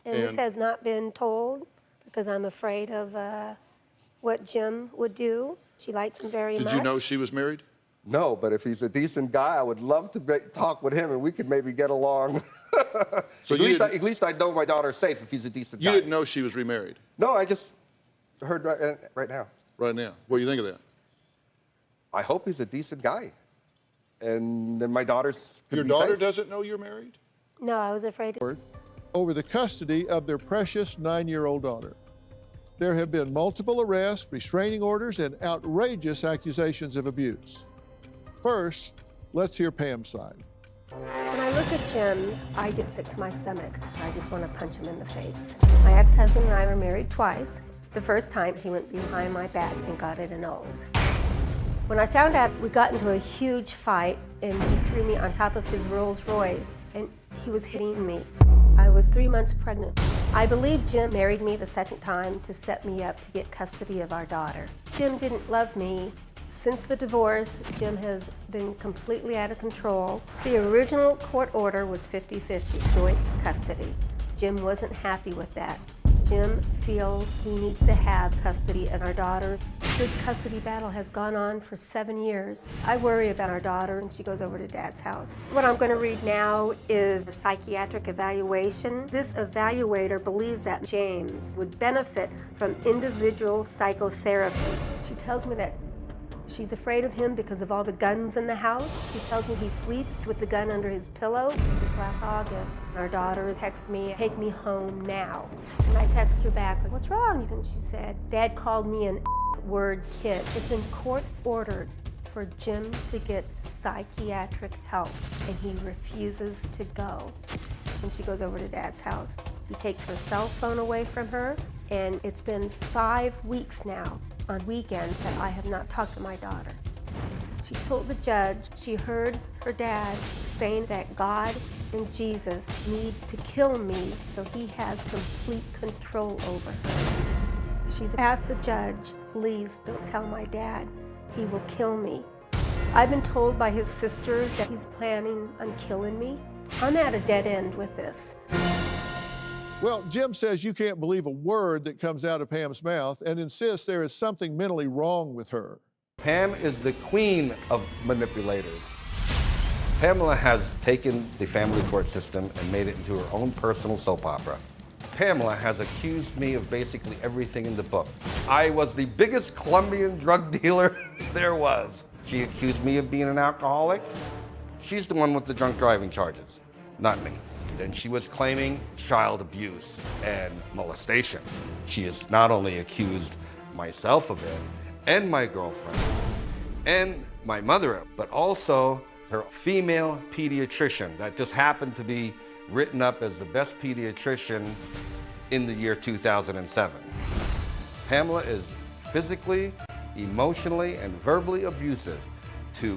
And this has not been told because I'm afraid of what Jim would do. She likes him very much. Did you know she was married? No, but if he's a decent guy, I would love to talk with him and we could maybe get along. So at least I know my daughter's safe if he's a decent guy. You didn't know she was remarried? No, I just heard right now. Right now. What do you think of that? I hope he's a decent guy. And then my daughter's could Your be daughter safe. doesn't know you're married? No, I was afraid. Over the custody of their precious 9-year-old daughter. There have been multiple arrests, restraining orders, and outrageous accusations of abuse. First, let's hear Pam's side. When I look at Jim, I get sick to my stomach. I just want to punch him in the face. My ex-husband and I were married twice. The first time, he went behind my back and got it annulled. When I found out, we got into a huge fight, and he threw me on top of his Rolls Royce, and he was hitting me. I was 3 months pregnant. I believe Jim married me the second time to set me up to get custody of our daughter. Jim didn't love me. Since the divorce, Jim has been completely out of control. The original court order was 50-50, joint custody. Jim wasn't happy with that. Jim feels he needs to have custody of our daughter. This custody battle has gone on for 7 years. I worry about our daughter when she goes over to Dad's house. What I'm going to read now is a psychiatric evaluation. This evaluator believes that James would benefit from individual psychotherapy. She tells me that she's afraid of him because of all the guns in the house. She tells me he sleeps with the gun under his pillow. This last August, our daughter texted me, "Take me home now." And I text her back, "What's wrong?" And she said, "Dad called me an word kid." It's been court ordered for Jim to get psychiatric help, and he refuses to go. When she goes over to Dad's house, he takes her cell phone away from her, and it's been 5 weeks now on weekends that I have not talked to my daughter. She told the judge she heard her dad saying that God and Jesus need to kill me so he has complete control over her. She's asked the judge, "Please don't tell my dad, he will kill me." I've been told by his sister that he's planning on killing me. I'm at a dead end with this. Well, Jim says you can't believe a word that comes out of Pam's mouth and insists there is something mentally wrong with her. Pam is the queen of manipulators. Pamela has taken the family court system and made it into her own personal soap opera. Pamela has accused me of basically everything in the book. I was the biggest Colombian drug dealer there was. She accused me of being an alcoholic. She's the one with the drunk driving charges, not me. Then she was claiming child abuse and molestation. She has not only accused myself of it, and my girlfriend, and my mother, but also her female pediatrician that just happened to be written up as the best pediatrician in the year 2007. Pamela is physically, emotionally, and verbally abusive to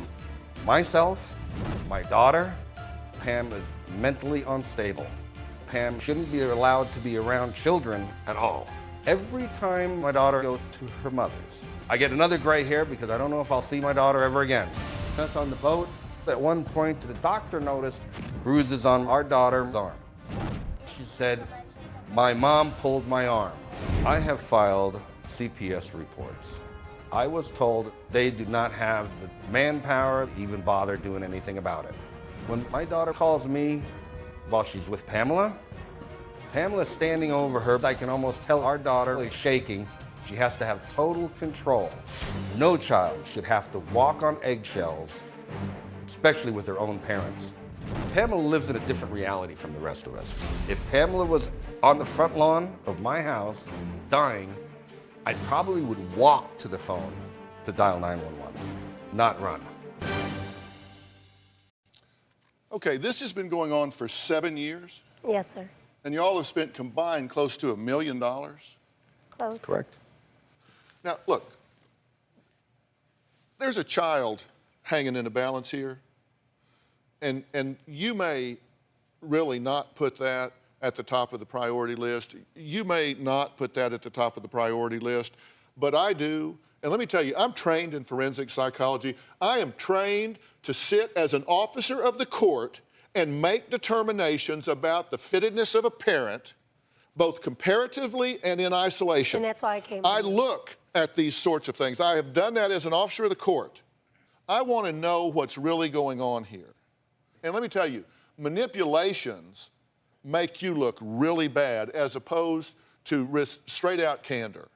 myself, my daughter. Pam is mentally unstable. Pam shouldn't be allowed to be around children at all. Every time my daughter goes to her mother's, I get another gray hair because I don't know if I'll see my daughter ever again. That's on the boat. At one point, the doctor noticed bruises on our daughter's arm. She said, "My mom pulled my arm." I have filed CPS reports. I was told they do not have the manpower to even bother doing anything about it. When my daughter calls me while she's with Pamela, Pamela's standing over her. I can almost tell our daughter is shaking. She has to have total control. No child should have to walk on eggshells, especially with their own parents. Pamela lives in a different reality from the rest of us. If Pamela was on the front lawn of my house dying, I probably would walk to the phone to dial 911, not run. Okay, this has been going on for 7 years, Yes, sir. and you all have spent combined close to $1 million. Close. Correct. Now, look, there's a child hanging in the balance here, and you may really not put that at the top of the priority list. You may not put that at the top of the priority list, but I do. And let me tell you, I'm trained in forensic psychology. I am trained to sit as an officer of the court and make determinations about the fittedness of a parent both comparatively and in isolation. And that's why I came I here. look at these sorts of things. I have done that as an officer of the court. I want to know what's really going on here. And let me tell you, manipulations make you look really bad as opposed to straight out candor.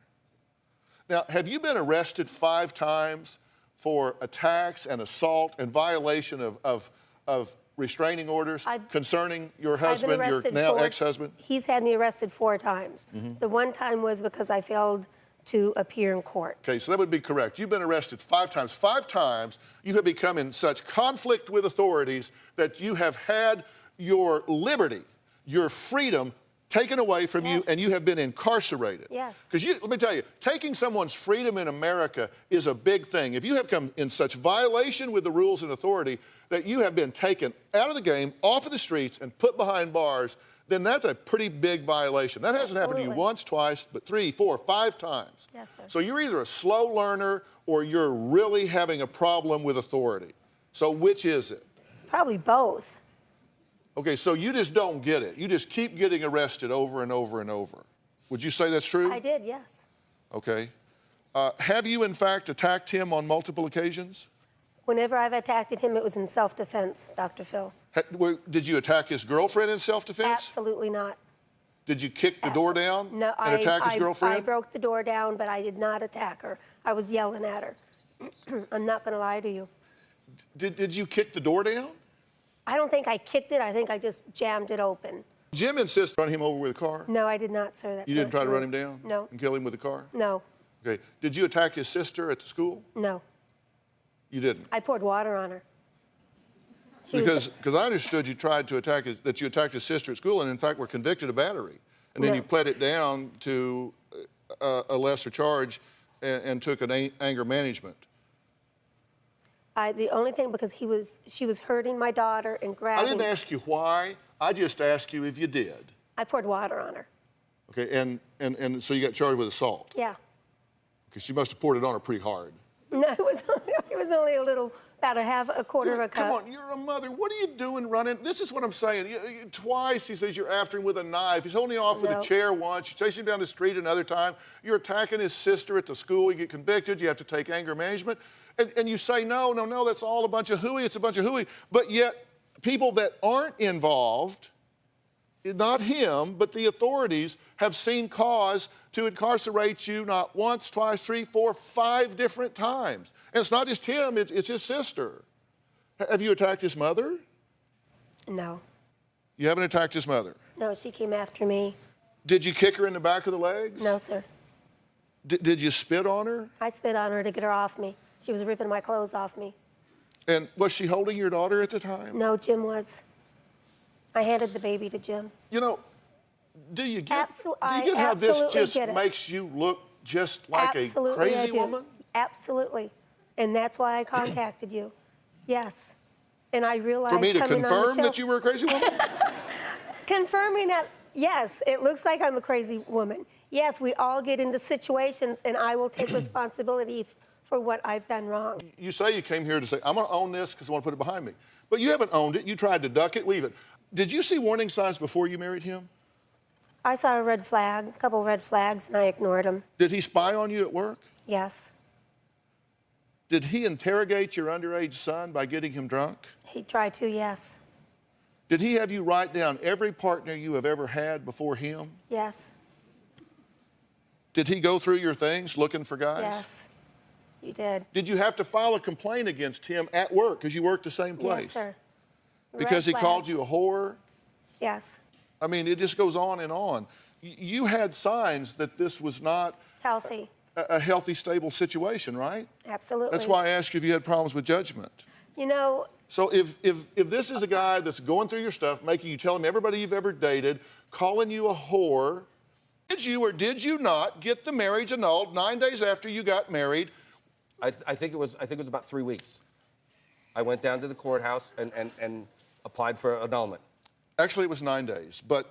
Now, have you been arrested 5 times for attacks and assault and violation of restraining orders concerning your husband, your now ex-husband? He's had me arrested 4 times. The one time was because I failed to appear in court. Okay, so that would be correct. You've been arrested 5 times. 5 times you have become in such conflict with authorities that you have had your liberty, your freedom taken away from you, and you have been incarcerated. Yes. Because let me tell you, taking someone's freedom in America is a big thing. If you have come in such violation with the rules and authority that you have been taken out of the game, off of the streets, and put behind bars, then that's a pretty big violation. That hasn't happened to you once, twice, but 3, 4, 5 times. Yes, sir. So you're either a slow learner or you're really having a problem with authority. So which is it? Probably both. Okay, so you just don't get it. You just keep getting arrested over and over and over. Would you say that's true? I did, yes. Okay. Have you, in fact, attacked him on multiple occasions? Whenever I've attacked him, it was in self-defense, Dr. Phil. Did you attack his girlfriend in self-defense? Absolutely not. Did you kick the door down No, and attack his girlfriend? I broke the door down, but I did not attack her. I was yelling at her. I'm not going to lie to you. Did you kick the door down? I don't think I kicked it. I think I just jammed it open. Jim insists on him over with a car? No, I did not, sir. That's You didn't not try to true. run him down? No. And kill him with a car? No, Okay. Did you attack his sister at the school? no. You didn't? I poured water on her. Because I understood you tried to that you attacked his sister at school and in fact were convicted of battery. And then No. you pled it down to a lesser charge and took an anger management. The only thing, because she was hurting my daughter and I grabbing. didn't ask you why. I just asked you if you did. I poured water on her. Okay, and so you got charged with assault. Yeah. Because you must have poured it on her pretty hard. No, it was only a little, about a quarter of a cup. Come on, you're a mother. What are you doing running? This is what I'm saying. Twice he says you're after him with a knife. He's holding you off with a chair once. You chase him down the street another time. You're attacking his sister at the school. You get convicted. You have to take anger management. And you say, no, that's all a bunch of hooey. It's a bunch of hooey. But yet, people that aren't involved, not him, but the authorities, have seen cause to incarcerate you not once, twice, 3, 4, 5 different times. And it's not just him, it's his sister. Have you attacked his mother? No. You haven't attacked his mother? No, she came after me. Did you kick her in the back of the legs? No, sir. Did you spit on her? I spit on her to get her off me. She was ripping my clothes off me. And was she holding your daughter at the time? No, Jim was. I handed the baby to Jim. You know, do you get I how this absolutely just get it. makes you look just like Absolutely, a crazy I do. woman? Absolutely. And that's why I contacted you. Yes. And I realized For me to coming on the confirm show- that you were a crazy woman? Confirming that, yes, it looks like I'm a crazy woman. Yes, we all get into situations, and I will take responsibility for what I've done wrong. You say you came here to say, I'm going to own this because I want to put it behind me. But you haven't owned it. You tried to duck it, weave it. Did you see warning signs before you married him? I saw a red flag, a couple red flags, and I ignored them. Did he spy on you at work? Yes. Did he interrogate your underage son by getting him drunk? He tried to, yes. Did he have you write down every partner you have ever had before him? Yes. Did he go through your things looking for guys? Yes. You did. Did you have to file a complaint against him at work because you worked the same place? Yes, sir. Because he Red called flags. you a whore? Yes. I mean, it just goes on and on. You had signs that this was not Healthy. a healthy, stable situation, right? Absolutely. That's why I asked you if you had problems with judgment. You know, So if this is a guy that's going through your stuff, making you tell him everybody you've ever dated, calling you a whore, did you or did you not get the marriage annulled 9 days after you got married? I think it was about 3 weeks. I went down to the courthouse and applied for annulment. Actually, it was 9 days, but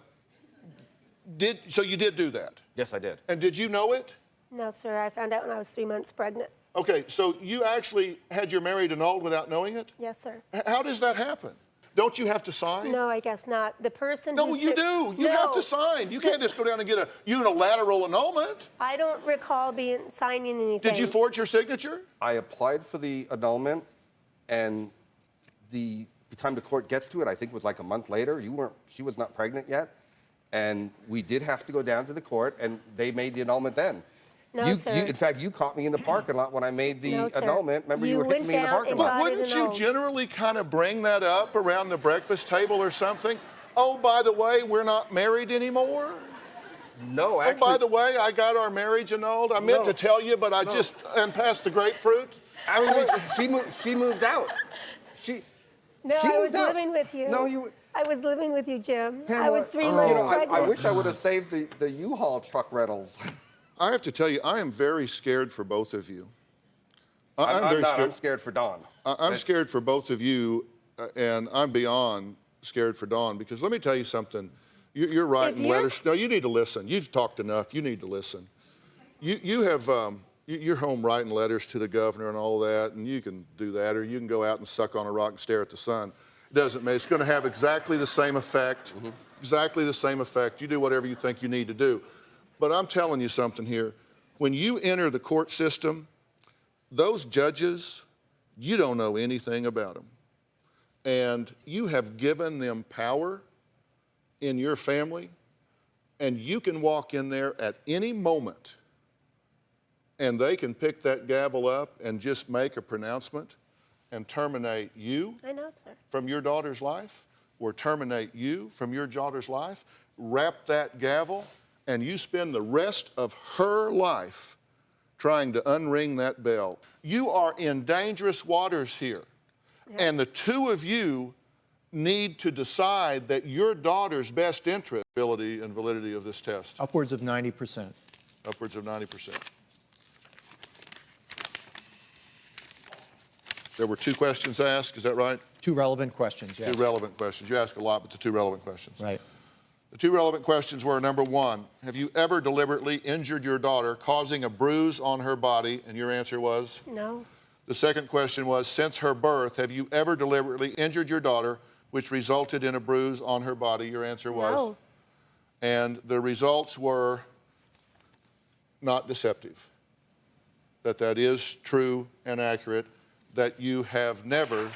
so you did do that? Yes, I did. And did you know it? no, sir. I found out when I was 3 months pregnant. Okay, so you actually had your marriage annulled without knowing it? Yes, sir. How does that happen? Don't you have to sign? No, I guess not. The person No, who you do. You have to sign. You can't just go down and get a unilateral annulment. I don't recall signing anything. Did you forge your signature? I applied for the annulment, and the time the court gets to it, I think was like a month later. She was not pregnant yet, and we did have to go down to the court, and they made the annulment then. No, sir. In fact, you caught me in the parking lot when I made the No, sir. annulment. Remember, you You were hitting went me in the down parking and lot. got But it wouldn't you annulled. generally kind of bring that up around the breakfast table or something? Oh, by the way, we're not married anymore? No, actually. Oh, by the way, I got our marriage annulled. I meant No. to tell you, but I just passed the grapefruit. Actually, she moved out. No, She I was moved out. living with you. No, you. I was living with you, Jim. I Pamela, was 3 months pregnant. I wish I would have saved the U-Haul truck rentals. I have to tell you, I am very scared for both of you. I'm very not. scared. I'm scared for Dawn. I'm scared for both of you, and I'm beyond scared for Dawn, because let me tell you something. You're writing letters. No, you need to listen. You've talked enough. You need to listen. You're home writing letters to the governor and all that, and you can do that, or you can go out and suck on a rock and stare at the sun. It doesn't matter. It's going to have exactly the same effect. Exactly the same effect. You do whatever you think you need to do. But I'm telling you something here. When you enter the court system, those judges, you don't know anything about them. And you have given them power in your family, and you can walk in there at any moment, and they can pick that gavel up and just make a pronouncement and terminate you I know, sir. from your daughter's life, or terminate you from your daughter's life, wrap that gavel, and you spend the rest of her life trying to unring that bell. You are in dangerous waters here. And the two of you need to decide that your daughter's best interest, ability and validity of this test. Upwards of 90%. Upwards of 90%. There were 2 questions asked, is that right? 2 relevant questions, yes. 2 relevant questions. You asked a lot, but the 2 relevant questions. Right. The 2 relevant questions were, number 1, have you ever deliberately injured your daughter, causing a bruise on her body? And your answer was? No. The second question was, since her birth, have you ever deliberately injured your daughter, which resulted in a bruise on her body? Your answer was? No. And the results were not deceptive. That is true and accurate, that you have never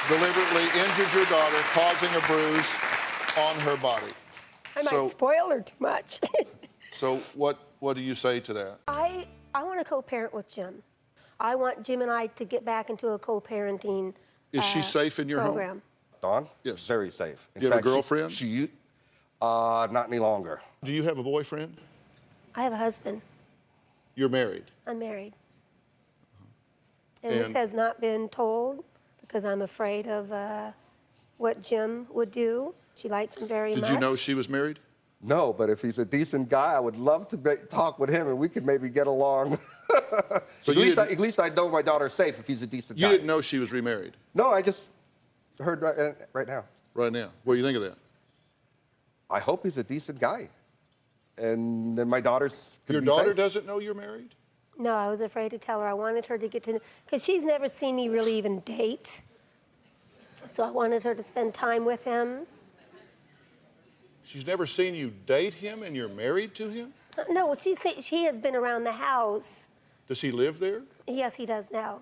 deliberately injured your daughter, causing a bruise on her body. I might spoil her too much. So what do you say to that? I want to co-parent with Jim. I want Jim and I to get back into a co-parenting Is she safe in your program. home? Dawn? Yes. Very safe. Do you have a girlfriend? Not any longer. Do you have a boyfriend? I have a husband. You're married. I'm married. And this And- has not been told because I'm afraid of what Jim would do. She likes him very much. Did you know she was married? No, but if he's a decent guy, I would love to talk with him, and we could maybe get along. So at least I know my daughter's safe if he's a decent You guy. didn't know she was remarried No, I just heard right now. right now. What do you think of that? I hope he's a decent guy, and then my daughter's could Your be daughter safe. doesn't know you're married? No, I was afraid to tell her. I wanted her to get to know, because she's never seen me really even date. So I wanted her to spend time with him. She's never seen you date him and you're married to him? No, she has been around the house. Does he live there? Yes, he does now.